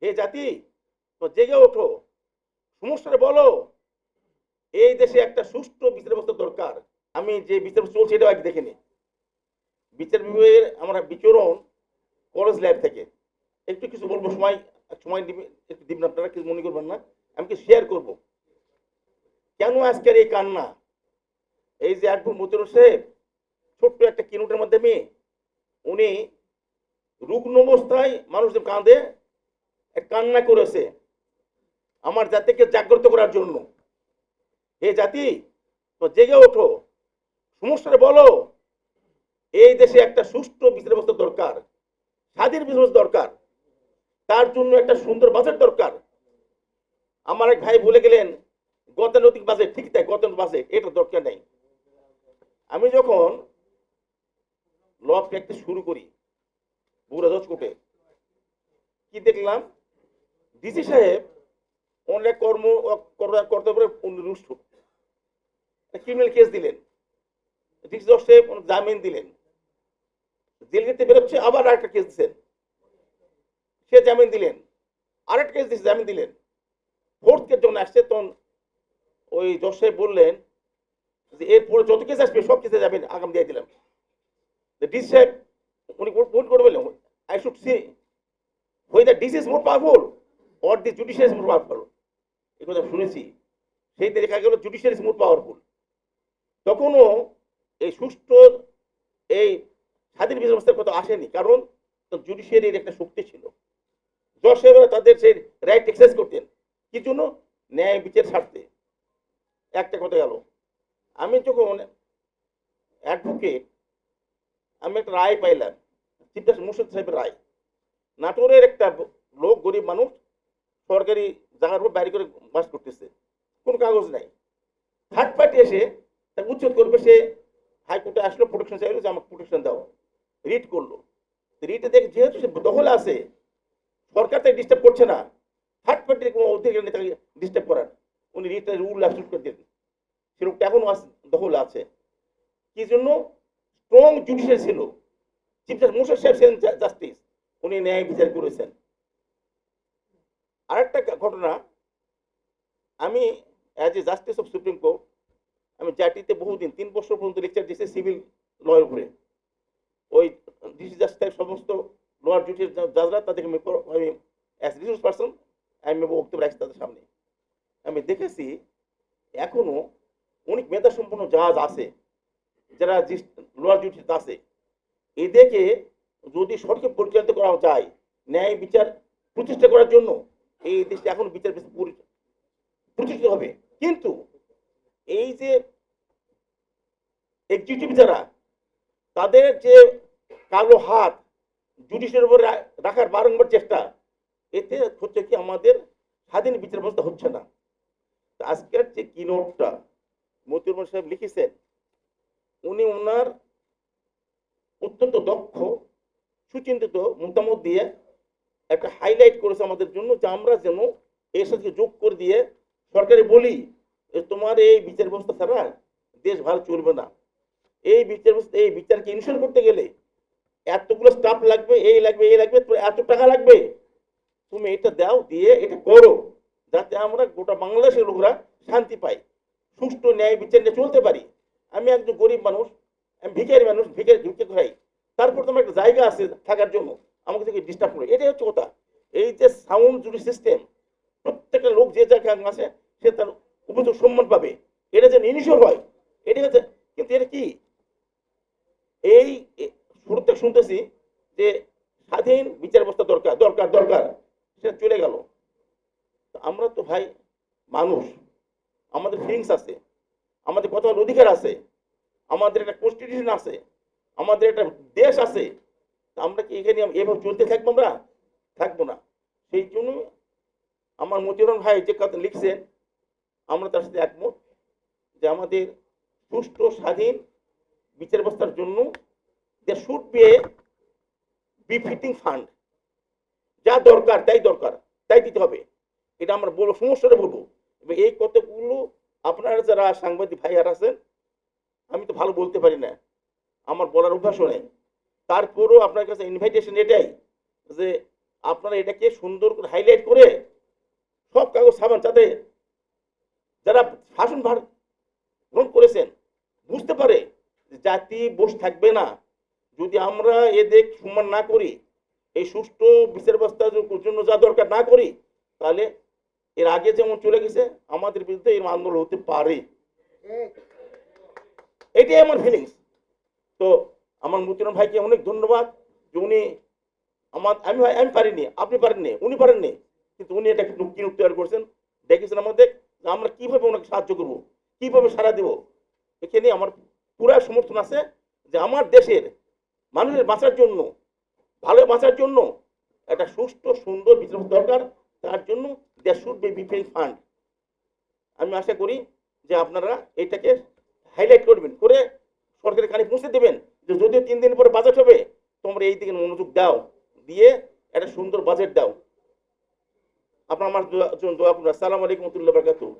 হে জাতি, তো জেগে ওঠো, সমস্যাটা বলো। এই দেশে একটা সুষ্ঠু বিচার ব্যবস্থা দরকার। আমি যে বিচার ব্যবস্থা চলছে এটাও আগে দেখে নি। বিচার বিভাগের আমরা বিচরণ কলেজ ল্যাব থেকে একটু কিছু বলবো, সময় সময় দিবে, একটু দিবেন আপনারা, কিছু মনে করবেন না। আমি কি শেয়ার করব কেন আজকের এই কান্না। এই যে একটু মতিউর সাহেব ছোট্ট একটা কিনোটের মাধ্যমে উনি রুগ্ন অবস্থায় মানুষদের কাঁধে কান্না করেছে আমার জাতিকে জাগ্রত করার জন্য। হে জাতি, তো জেগে ওঠো, সমস্যাটা বলো। এই দেশে একটা সুষ্ঠু বিচার ব্যবস্থা দরকার, স্বাধীন বিচার ব্যবস্থা দরকার। তার জন্য একটা সুন্দর বাজেট দরকার। আমার এক ভাই বলে গেলেন গতানুগতিক বাজেট, ঠিক তাই, গতানুগতিক বাজেট এটা দরকার নেই। আমি যখন ল প্র্যাকটিস শুরু করি বগুড়া জজ কোর্টে, কি দেখলাম, ডিসি সাহেব অনেক করতে পারে রুষ্ট ক্রিমিনাল কেস দিলেন, ডিসি জজ সাহেব জামিন দিলেন, জেল গেটে বেরোচ্ছে, আবার আরেকটা কেস দিচ্ছেন, সে জামিন দিলেন, আরেকটা কেস দিচ্ছে, জামিন দিলেন। ফোর্থ কেস যখন আসছে তখন ওই জজ সাহেব বললেন যে এরপরে যত কেস আসবে সব কেসে জামিন আগাম দিয়ে দিলাম। ডিসি সাহেব উনি করে বললেন, I should see whether this is more powerful or the judiciary is more powerful. এই কথা শুনেছি, সেই দেখা গেল জুডিশিয়ারি ইজ মোর পাওয়ারফুল। তখনও এই সুষ্ঠু এই স্বাধীন বিচার ব্যবস্থার কথা আসেনি, কারণ জুডিশিয়ারির একটা শক্তি ছিল। জজ সাহেবরা তাদের সেই রাইট এক্সারসাইজ করতেন কি জন্য, ন্যায় বিচার স্বার্থে। একটা কথা গেল, আমি যখন অ্যাডভোকেট, আমি একটা রায় পাইলাম, চিফ জাস্টিস মুর্শিদ সাহেবের রায়। নাটোরের একটা লোক, গরিব মানুষ, সরকারি জায়গার উপর বাড়ি করে বাস করতেছে, কোনো কাগজ নাই। থার্ড পার্টি এসে তাকে উচ্ছেদ করবে, সে হাইকোর্টে আসলো, প্রোটেকশন চাইলো যে আমাকে প্রোটেকশন দাও, রিট করলো। রিটে দেখে যেহেতু সে দখলে আছে, সরকার তাকে ডিস্টার্ব করছে না, থার্ড পার্টির কোনো অধিকার নেই তাকে ডিস্টার্ব করার, উনি রিটটা রুল অ্যাবসলিউট করে দিলেন। সে লোকটা এখনো দখলে আছে। কি জন্য, স্ট্রং জুডিশিয়ারি ছিল। চিফ জাস্টিস মুর্শিদ সাহেব ছিলেন জাস্টিস, উনি ন্যায় বিচার করেছেন। আরেকটা ঘটনা, আমি as a justice of supreme court, আমি জাটিতে বহুদিন 3 বছর পর্যন্ত লেকচার দিয়েছি সিভিল লয়ের উপরে। ওই ডিসি জাস্টিস সমস্ত লোয়ার জুডিশিয়াল জাজরা তাদেরকে আমি অ্যাজ রিসোর্স পার্সন আমি বক্তব্য রাখছি তাদের সামনে। আমি দেখেছি এখনো অনেক মেধা সম্পন্ন জাজ আছে যারা লোয়ার জুডিশিয়াল আছে, এদেরকে যদি সঠিক পরিচালিত করা যায় ন্যায় বিচার প্রতিষ্ঠা করার জন্য, এই দেশে এখন বিচার প্রতিষ্ঠিত হবে। কিন্তু এই যে এক্সিকিউটিভ যারা, তাদের যে কালো হাত জুডিশিয়ারির উপর রাখার বারংবার চেষ্টা, এতে হচ্ছে কি আমাদের স্বাধীন বিচার ব্যবস্থা হচ্ছে না। আজকের যে কিনোটটা মতিউর রহমান সাহেব লিখেছেন, উনি ওনার অত্যন্ত দক্ষ সুচিন্তিত মতামত দিয়ে একটা হাইলাইট করেছে আমাদের জন্য, যে আমরা যেন এর সাথে যোগ করে দিয়ে সরকারে বলি তোমার এই বিচার ব্যবস্থা ছাড়া দেশ ভালো চলবে না। এই বিচার ব্যবস্থা, এই বিচারকে ইনশিওর করতে গেলে এতগুলো স্টাফ লাগবে, এই লাগবে, এই লাগবে, এত টাকা লাগবে, তুমি এটা দাও, দিয়ে এটা করো, যাতে আমরা গোটা বাংলাদেশের লোকরা শান্তি পাই, সুষ্ঠু ন্যায় বিচার নিয়ে চলতে পারি। আমি একজন গরিব মানুষ, আমি ভিখারি মানুষ, ভিক্ষে খাই, তারপর তোমার একটা জায়গা আছে থাকার জন্য, আমাকে থেকে ডিস্টার্ব করে, এটাই হচ্ছে কথা। এই যে সাউন্ড জুরি সিস্টেম, প্রত্যেকটা লোক যে জায়গায় আছে সে তার উপযুক্ত সম্মান পাবে, এটা যেন ইনিশিওর হয়, এটাই হচ্ছে। কিন্তু এটা কি, এই শুরুতে শুনতেছি যে স্বাধীন বিচার ব্যবস্থা দরকার দরকার দরকার, সেটা চলে গেল। আমরা তো ভাই মানুষ, আমাদের ফিলিংস আছে, আমাদের কথা বলার অধিকার আছে, আমাদের একটা কনস্টিটিউশন আছে, আমাদের একটা দেশ আছে। আমরা কি এখানে এভাবে চলতে থাকবো? আমরা থাকবো না। সেই জন্য আমার মতিউর রহমান ভাই যে কথা লিখছেন, আমরা তার সাথে একমত, যে আমাদের সুষ্ঠু স্বাধীন বিচার ব্যবস্থার জন্য there should be a befitting fund, যা দরকার তাই দিতে হবে। এটা আমরা বলবো, সমস্যাটা বলবো। এই কতগুলো আপনারা যারা সাংবাদিক ভাইয়ার আছেন, আমি তো ভালো বলতে পারি না, আমার বলার অভ্যাসও নেই, তারপরেও আপনার কাছে ইনভাইটেশন এটাই যে আপনারা এটাকে সুন্দর করে হাইলাইট করে সব কাগজ ছাপান, যাতে যারা শাসনভার গ্রহণ করেছেন বুঝতে পারে যে জাতি বসে থাকবে না। যদি আমরা এদের সম্মান না করি, এই সুষ্ঠু বিচার ব্যবস্থার জন্য যা দরকার না করি, তাহলে এর আগে যেমন চলে গেছে আমাদের বিরুদ্ধে এর আন্দোলন হতে পারে। এটাই আমার ফিলিংস। তো আমার মুতিরন ভাইকে অনেক ধন্যবাদ যে উনি আমি পারিনি, আপনি পারেননি, উনি পারেননি, কিন্তু উনি এটা কিন্তু তৈরি করছেন, দেখেছেন আমাদের যে আমরা কিভাবে ওনাকে সাহায্য করব, কিভাবে সাড়া দেব। এখানে আমার পুরা সমর্থন আছে যে আমার দেশের মানুষের বাঁচার জন্য, ভালো বাঁচার জন্য একটা সুষ্ঠু সুন্দর বিচার দরকার। তার জন্য there should be defence fund. আমি আশা করি যে আপনারা এটাকে হাইলাইট করবেন, করে সরকারের কানে পৌঁছে দেবেন যে যদিও 3 দিন পরে বাজেট হবে, তোমরা এই দিকে মনোযোগ দাও, দিয়ে একটা সুন্দর বাজেট দাও। আপনার আমার জন্য দোয়া করুন। আসসালামু আলাইকুম ওয়া রাহমাতুল্লাহি ওয়া বারাকাতুহু।